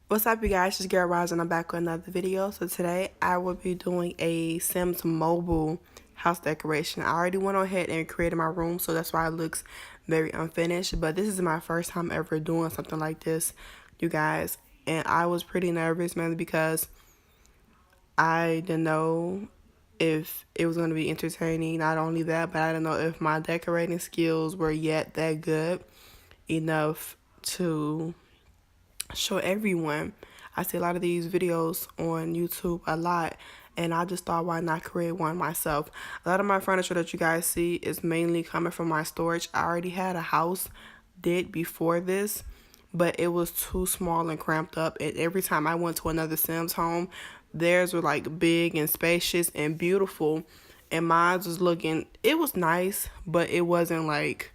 What's up, you guys? Just Girl Rise and I'm back with another video. So today I will be doing a Sims mobile house decoration. I already went ahead and created my room, so that's why it looks very unfinished. But this is my first time ever doing something like this, you guys. And I was pretty nervous, mainly because I didn't know if it was going to be entertaining. Not only that, but I didn't know if my decorating skills were yet that good enough to show everyone. I see a lot of these videos on YouTube a lot, and I just thought, why not create one myself? A lot of my furniture that you guys see is mainly coming from my storage. I already had a house did before this, but it was too small and cramped up, and every time I went to another Sims home, theirs were like big and spacious and beautiful, and mine was looking, it was nice, but it wasn't like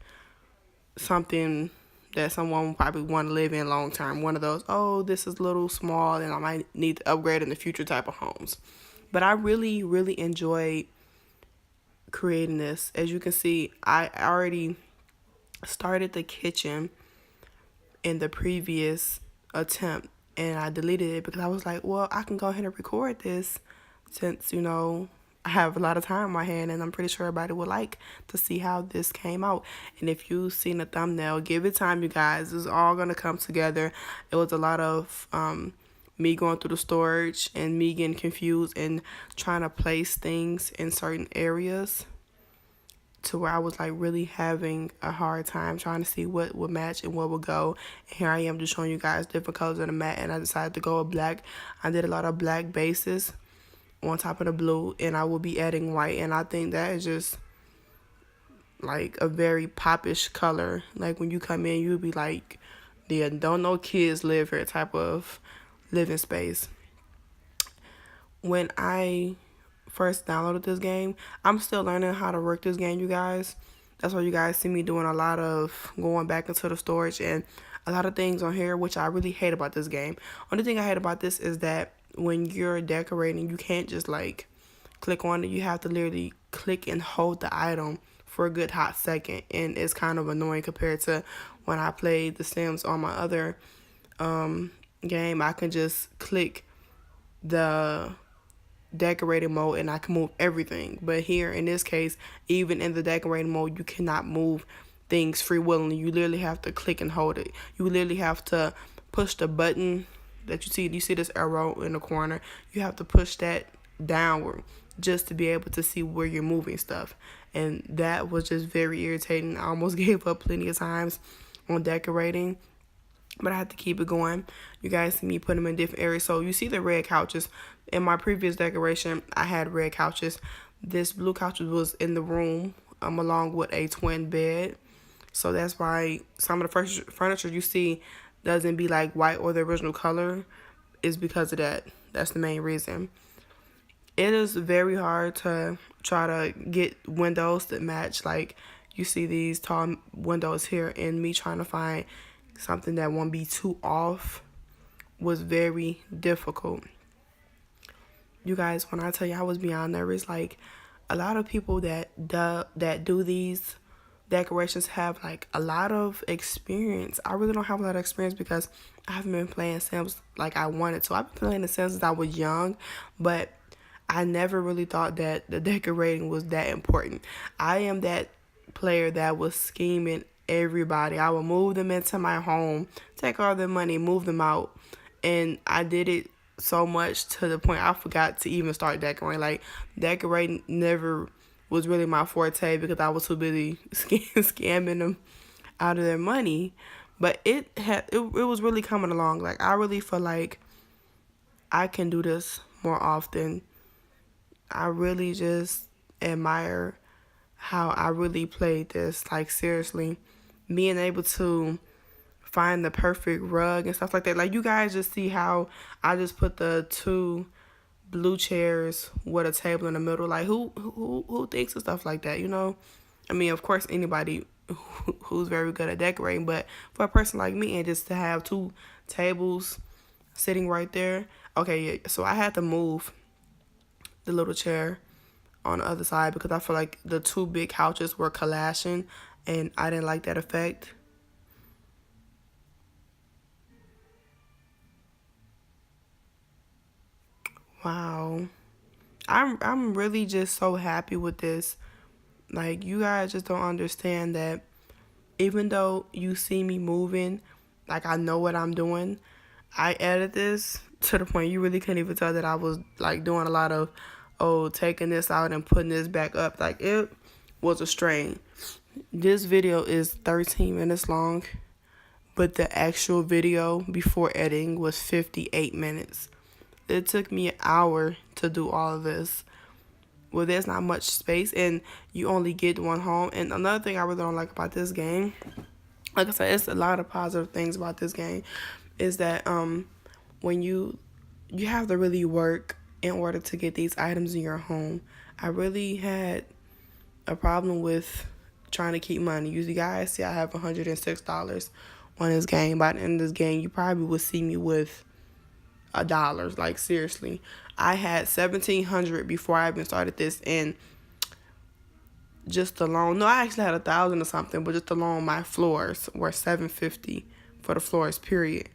something that someone would probably want to live in long term. One of those, oh, this is a little small and I might need to upgrade in the future type of homes. But I really, really enjoyed creating this. As you can see, I already started the kitchen in the previous attempt and I deleted it because I was like, well, I can go ahead and record this since, I have a lot of time on my hand and I'm pretty sure everybody would like to see how this came out. And if you've seen the thumbnail, give it time, you guys. It's all going to come together. It was a lot of me going through the storage and me getting confused and trying to place things in certain areas to where I was like really having a hard time trying to see what would match and what would go. And here I am just showing you guys different colors of the mat, and I decided to go with black. I did a lot of black bases on top of the blue, and I will be adding white, and I think that is just like a very popish color. Like when you come in, you'll be like, yeah, don't no kids live here type of living space. When I first downloaded this game, I'm still learning how to work this game, you guys. That's why you guys see me doing a lot of going back into the storage and a lot of things on here, which I really hate about this game. Only thing I hate about this is that when you're decorating, you can't just like click on it. You have to literally click and hold the item for a good hot second, and it's kind of annoying compared to when I played The Sims on my other game. I can just click the decorating mode and I can move everything. But here in this case, even in the decorating mode, you cannot move things free willingly. You literally have to click and hold it. You literally have to push the button that you see. You see this arrow in the corner. You have to push that downward just to be able to see where you're moving stuff. And that was just very irritating. I almost gave up plenty of times on decorating, but I had to keep it going. You guys see me put them in different areas. So you see the red couches. In my previous decoration, I had red couches. This blue couch was in the room along with a twin bed. So that's why some of the furniture you see doesn't be like white or the original color, is because of that. That's the main reason. It is very hard to try to get windows that match. Like you see these tall windows here, and me trying to find something that won't be too off was very difficult. You guys, when I tell you I was beyond nervous, like a lot of people that do these decorations have like a lot of experience. I really don't have a lot of experience because I haven't been playing Sims like I wanted to. I've been playing the Sims since I was young, but I never really thought that the decorating was that important. I am that player that was scheming everybody. I would move them into my home, take all their money, move them out. And I did it so much to the point I forgot to even start decorating. Like, decorating never was really my forte because I was too busy scamming them out of their money. But it was really coming along. Like, I really feel like I can do this more often. I really just admire how I really played this. Like, seriously, being able to find the perfect rug and stuff like that. Like, you guys just see how I just put the two blue chairs with a table in the middle. Like, who thinks of stuff like that, you know? I mean, of course, anybody who's very good at decorating, but for a person like me, and just to have two tables sitting right there. Okay, yeah, so I had to move the little chair on the other side because I feel like the two big couches were collashing and I didn't like that effect. Wow. I'm really just so happy with this. Like, you guys just don't understand that even though you see me moving, like, I know what I'm doing. I edit this to the point you really couldn't even tell that I was like doing a lot of, oh, taking this out and putting this back up. Like, it was a strain. This video is 13 minutes long, but the actual video before editing was 58 minutes. It took me an hour to do all of this. Well, there's not much space and you only get one home. And another thing I really don't like about this game, like I said, it's a lot of positive things about this game, is that when you have to really work in order to get these items in your home. I really had a problem with trying to keep money. You guys see I have $106 on this game. By the end of this game, you probably would see me with $1. Like, seriously, I had $1,700 before I even started this, and just alone, no, I actually had 1,000 or something, but just alone my floors were $750 for the floors, period.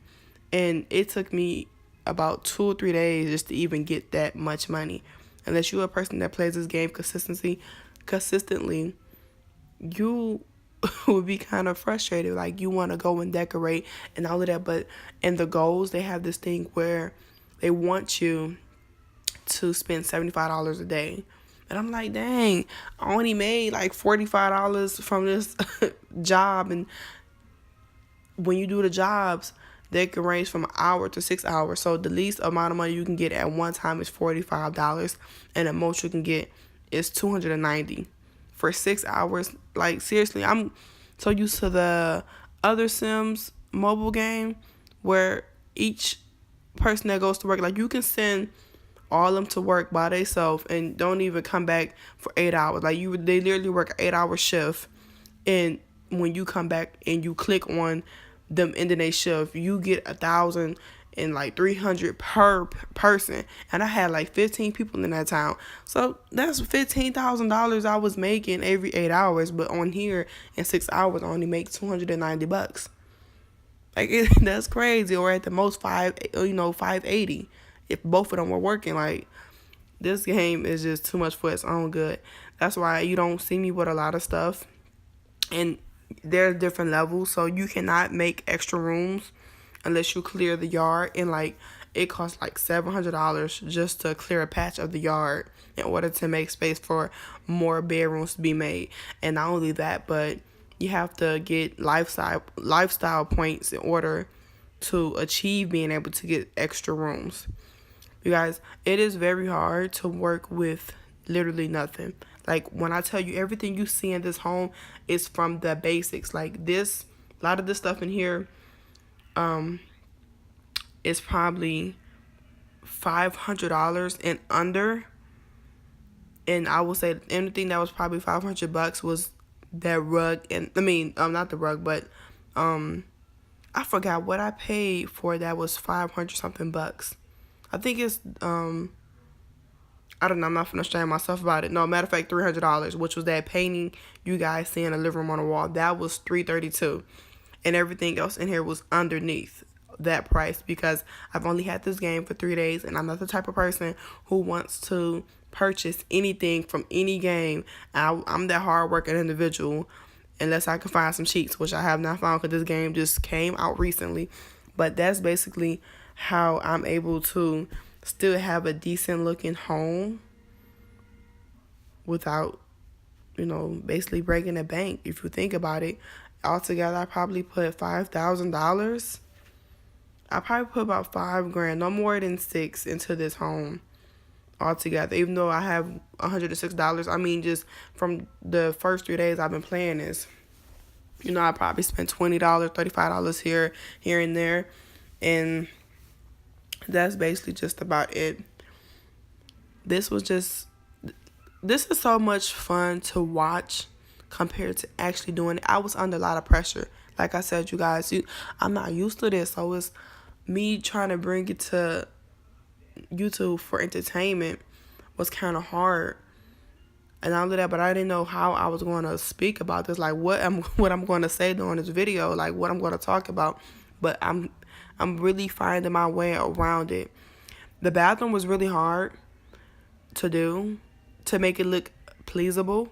And it took me about 2 or 3 days just to even get that much money. Unless you're a person that plays this game consistently, you would be kind of frustrated. Like, you want to go and decorate and all of that, but in the goals, they have this thing where they want you to spend $75 a day. And I'm like, dang, I only made like $45 from this job. And when you do the jobs, they can range from an hour to 6 hours. So the least amount of money you can get at one time is $45. And the most you can get is $290 for 6 hours. Like, seriously, I'm so used to the other Sims mobile game where each person that goes to work, like, you can send all of them to work by themselves and don't even come back for 8 hours. Like, they literally work an 8-hour shift, and when you come back and you click on them ending their shift, you get 1,000 and like 300 per person. And I had like 15 people in that town, so that's $15,000 I was making every 8 hours. But on here in 6 hours, I only make $290. Like, that's crazy. Or at the most $580 if both of them were working. Like, this game is just too much for its own good. That's why you don't see me with a lot of stuff. And there's different levels, so you cannot make extra rooms unless you clear the yard. And like, it costs like $700 just to clear a patch of the yard in order to make space for more bedrooms to be made. And not only that, but you have to get lifestyle points in order to achieve being able to get extra rooms. You guys, it is very hard to work with literally nothing. Like, when I tell you everything you see in this home is from the basics. Like, this, a lot of this stuff in here is probably $500 and under. And I will say anything that was probably $500 was that rug. And I mean, not the rug, but I forgot what I paid for that was 500 something bucks. I think it's I don't know, I'm not finna shame myself about it. No, matter of fact, $300, which was that painting you guys see in the living room on the wall. That was $332. And everything else in here was underneath that price, because I've only had this game for 3 days, and I'm not the type of person who wants to purchase anything from any game. I'm that hard-working individual, unless I can find some cheats, which I have not found because this game just came out recently. But that's basically how I'm able to still have a decent looking home without, basically breaking the bank. If you think about it, altogether, I probably put $5,000. I probably put about $5,000, no more than $6,000 into this home altogether. Even though I have $106, I mean, just from the first 3 days I've been playing this, I probably spent $20, $35 here and there, and that's basically just about it. This is so much fun to watch compared to actually doing it. I was under a lot of pressure. Like I said, you guys, I'm not used to this, so it's me trying to bring it to YouTube for entertainment was kind of hard. And all of that, but I didn't know how I was going to speak about this, like what I'm going to say during this video, like what I'm going to talk about. But I'm really finding my way around it. The bathroom was really hard to do to make it look pleasable,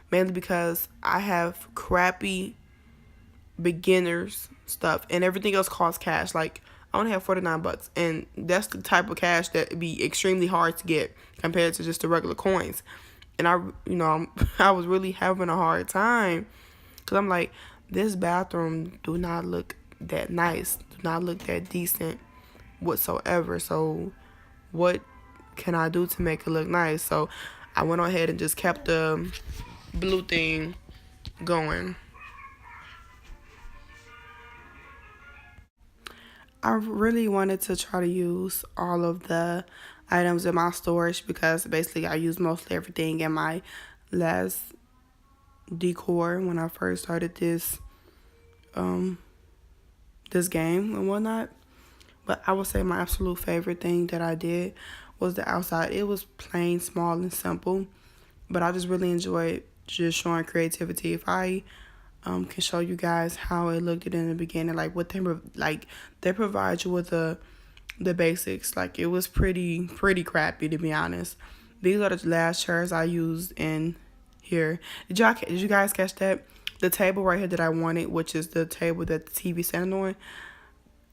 mainly because I have crappy beginners stuff and everything else costs cash. Like I only have $49, and that's the type of cash that would be extremely hard to get compared to just the regular coins. And I was really having a hard time because I'm like, this bathroom do not look that nice, do not look that decent whatsoever. So what can I do to make it look nice? So I went ahead and just kept the blue thing going. I really wanted to try to use all of the items in my storage because basically I used mostly everything in my last decor when I first started this game and whatnot. But I would say my absolute favorite thing that I did was the outside. It was plain, small, and simple, but I just really enjoyed just showing creativity. If I can show you guys how it looked in the beginning, like what they provide you with the basics. Like it was pretty crappy, to be honest. These are the last chairs I used in here. Did you guys catch that? The table right here that I wanted, which is the table that the TV standing on,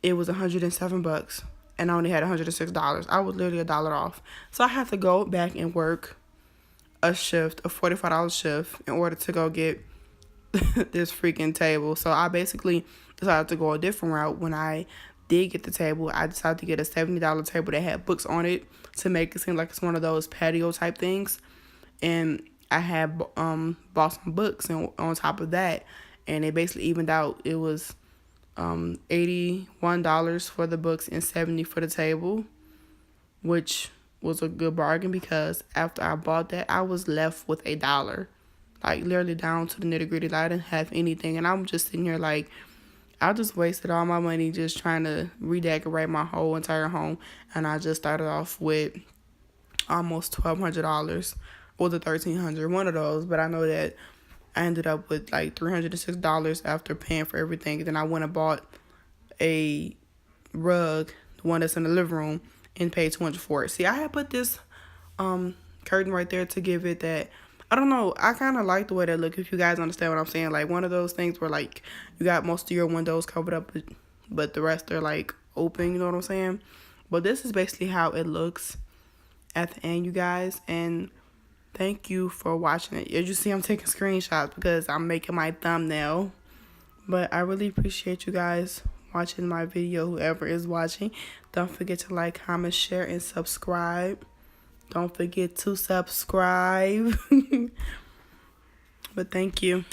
it was $107, and I only had $106. I was literally $1 off. So I had to go back and work a $45 shift in order to go get this freaking table. So I basically decided to go a different route. When I did get the table, I decided to get a $70 table that had books on it to make it seem like it's one of those patio type things. And I had bought some books and on top of that, and it basically evened out. It was $81 for the books and $70 for the table, which was a good bargain because after I bought that, I was left with $1. Like literally down to the nitty gritty. I didn't have anything, and I'm just sitting here like, I just wasted all my money just trying to redecorate my whole entire home, and I just started off with almost $1,200 or the $1,300, one of those. But I know that I ended up with like $306 after paying for everything. Then I went and bought a rug, the one that's in the living room, and paid $200 for it. See, I had put this curtain right there to give it that, I don't know, I kind of like the way that look, if you guys understand what I'm saying. Like one of those things where like you got most of your windows covered up, but the rest are like open, you know what I'm saying? But this is basically how it looks at the end, you guys. And thank you for watching it. As you see, I'm taking screenshots because I'm making my thumbnail. But I really appreciate you guys watching my video, whoever is watching. Don't forget to like, comment, share, and subscribe. Don't forget to subscribe. But thank you.